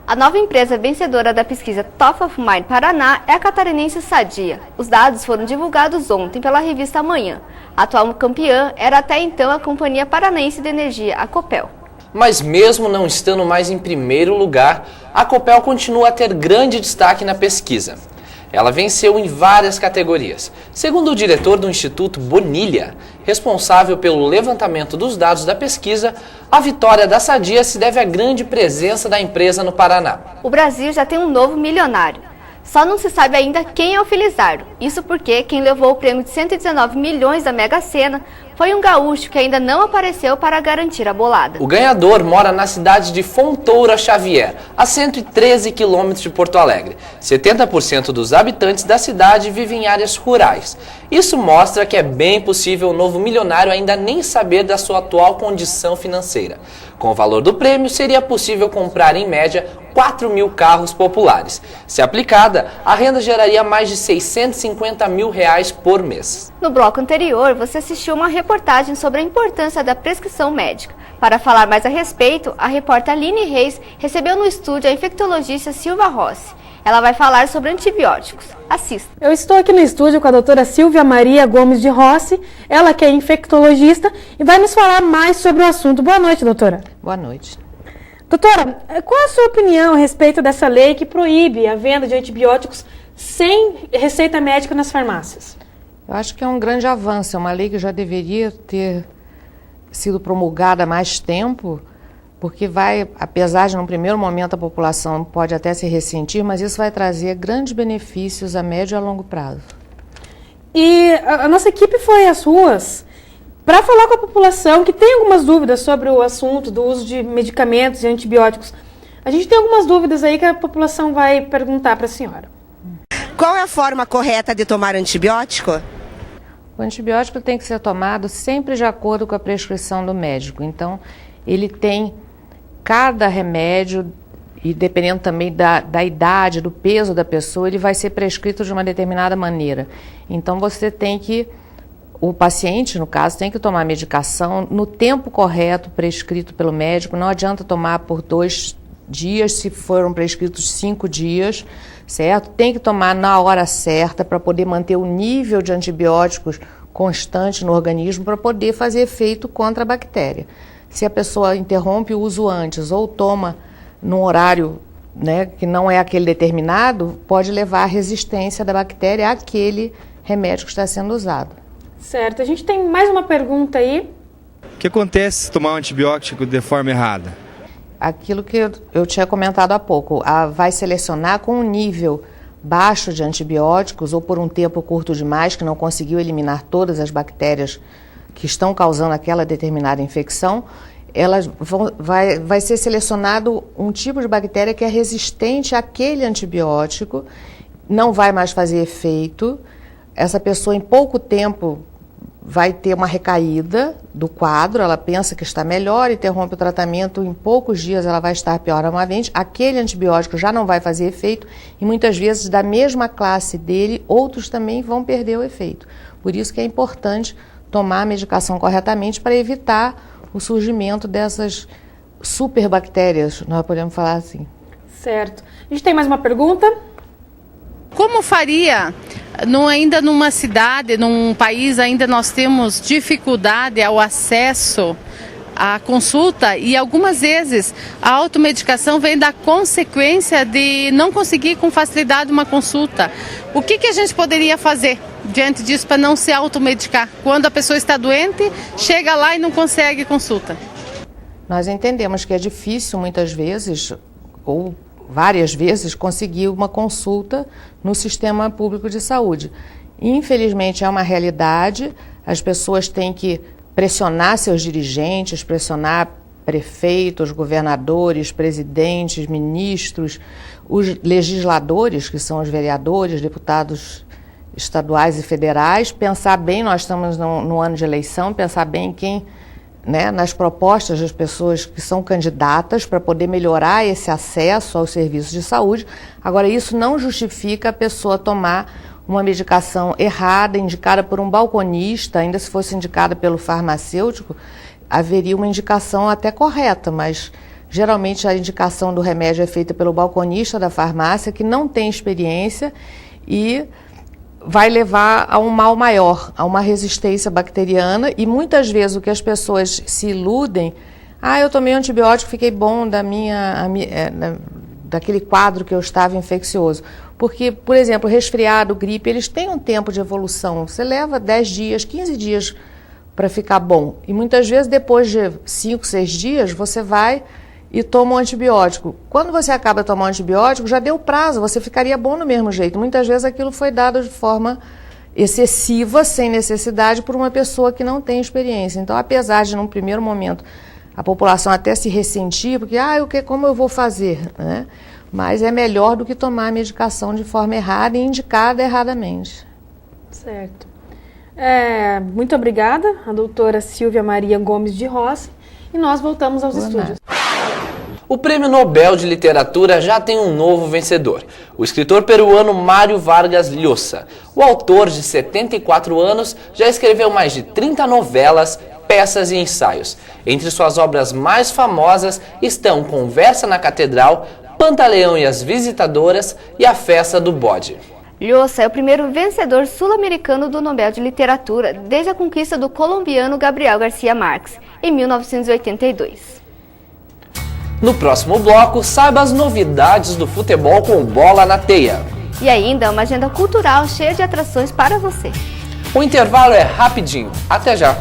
A nova empresa vencedora da pesquisa Top of Mind Paraná é a catarinense Sadia. Os dados foram divulgados ontem pela revista Amanhã. A atual campeã era até então a Companhia Paranaense de Energia, a Copel. Mas mesmo não estando mais em primeiro lugar, a Copel continua a ter grande destaque na pesquisa. Ela venceu em várias categorias. Segundo o diretor do Instituto Bonilha, responsável pelo levantamento dos dados da pesquisa, a vitória da Sadia se deve à grande presença da empresa no Paraná. O Brasil já tem um novo milionário. Só não se sabe ainda quem é o Felizardo. Isso porque quem levou o prêmio de 119 milhões da Mega Sena foi um gaúcho que ainda não apareceu para garantir a bolada. O ganhador mora na cidade de Fontoura Xavier, a 113 quilômetros de Porto Alegre. 70% dos habitantes da cidade vivem em áreas rurais. Isso mostra que é bem possível o novo milionário ainda nem saber da sua atual condição financeira. Com o valor do prêmio, seria possível comprar, em média, 4 mil carros populares. Se aplicada, a renda geraria mais de R$650 mil por mês. No bloco anterior, você assistiu uma reportagem sobre a importância da prescrição médica. Para falar mais a respeito, a repórter Aline Reis recebeu no estúdio a infectologista Silvia Rossi. Ela vai falar sobre antibióticos. Assista. Eu estou aqui no estúdio com a doutora Silvia Maria Gomes de Rossi, ela que é infectologista e vai nos falar mais sobre o assunto. Boa noite, doutora. Boa noite. Doutora, qual a sua opinião a respeito dessa lei que proíbe a venda de antibióticos sem receita médica nas farmácias? Eu acho que é um grande avanço, é uma lei que já deveria ter sido promulgada há mais tempo, porque vai, apesar de no primeiro momento a população pode até se ressentir, mas isso vai trazer grandes benefícios a médio e a longo prazo. E a nossa equipe foi às ruas para falar com a população que tem algumas dúvidas sobre o assunto do uso de medicamentos e antibióticos. A gente tem algumas dúvidas aí que a população vai perguntar para a senhora. Qual é a forma correta de tomar antibiótico? O antibiótico tem que ser tomado sempre de acordo com a prescrição do médico. Então, ele tem cada remédio, e dependendo também da idade, do peso da pessoa, ele vai ser prescrito de uma determinada maneira. Então, o paciente, no caso, tem que tomar a medicação no tempo correto, prescrito pelo médico. Não adianta tomar por 2 dias, se foram prescritos 5 dias, certo? Tem que tomar na hora certa para poder manter o nível de antibióticos constante no organismo para poder fazer efeito contra a bactéria. Se a pessoa interrompe o uso antes ou toma num horário, né, que não é aquele determinado, pode levar à resistência da bactéria àquele remédio que está sendo usado. Certo. A gente tem mais uma pergunta aí. O que acontece se tomar um antibiótico de forma errada? Aquilo que eu tinha comentado há pouco, vai selecionar com um nível baixo de antibióticos ou por um tempo curto demais, que não conseguiu eliminar todas as bactérias que estão causando aquela determinada infecção, vai ser selecionado um tipo de bactéria que é resistente àquele antibiótico, não vai mais fazer efeito. Essa pessoa, em pouco tempo, vai ter uma recaída do quadro, ela pensa que está melhor, interrompe o tratamento, em poucos dias ela vai estar pior novamente, aquele antibiótico já não vai fazer efeito e muitas vezes da mesma classe dele, outros também vão perder o efeito. Por isso que é importante tomar a medicação corretamente para evitar o surgimento dessas superbactérias, nós podemos falar assim. Certo. A gente tem mais uma pergunta? Como faria, ainda numa cidade, num país, ainda nós temos dificuldade ao acesso à consulta e algumas vezes a automedicação vem da consequência de não conseguir com facilidade uma consulta. O que a gente poderia fazer diante disso para não se automedicar? Quando a pessoa está doente, chega lá e não consegue consulta. Nós entendemos que é difícil muitas vezes, ou várias vezes, conseguir uma consulta no sistema público de saúde. Infelizmente é uma realidade, as pessoas têm que pressionar seus dirigentes, pressionar prefeitos, governadores, presidentes, ministros, os legisladores, que são os vereadores, deputados estaduais e federais, pensar bem, nós estamos no ano de eleição, pensar bem nas propostas das pessoas que são candidatas para poder melhorar esse acesso aos serviços de saúde. Agora, isso não justifica a pessoa tomar uma medicação errada, indicada por um balconista, ainda se fosse indicada pelo farmacêutico, haveria uma indicação até correta, mas Geralmente a indicação do remédio é feita pelo balconista da farmácia, que não tem experiência e vai levar a um mal maior, a uma resistência bacteriana, e muitas vezes o que as pessoas se iludem, eu tomei um antibiótico, fiquei bom daquele quadro que eu estava infeccioso. Porque, por exemplo, resfriado, gripe, eles têm um tempo de evolução. Você leva 10 dias, 15 dias para ficar bom. E muitas vezes, depois de 5, 6 dias, você vai e toma um antibiótico. Quando você acaba de tomar um antibiótico, já deu prazo, você ficaria bom do mesmo jeito. Muitas vezes aquilo foi dado de forma excessiva, sem necessidade, por uma pessoa que não tem experiência. Então, apesar de, num primeiro momento, a população até se ressentir, porque, como eu vou fazer, né? Mas é melhor do que tomar a medicação de forma errada e indicada erradamente. Certo. Muito obrigada, a doutora Silvia Maria Gomes de Rossi, e nós voltamos aos estúdios. O Prêmio Nobel de Literatura já tem um novo vencedor, o escritor peruano Mário Vargas Llosa. O autor, de 74 anos, já escreveu mais de 30 novelas, peças e ensaios. Entre suas obras mais famosas estão Conversa na Catedral, Pantaleão e as Visitadoras e A Festa do Bode. Llosa é o primeiro vencedor sul-americano do Nobel de Literatura desde a conquista do colombiano Gabriel Garcia Marques, em 1982. No próximo bloco, saiba as novidades do futebol com Bola na Teia. E ainda uma agenda cultural cheia de atrações para você. O intervalo é rapidinho. Até já!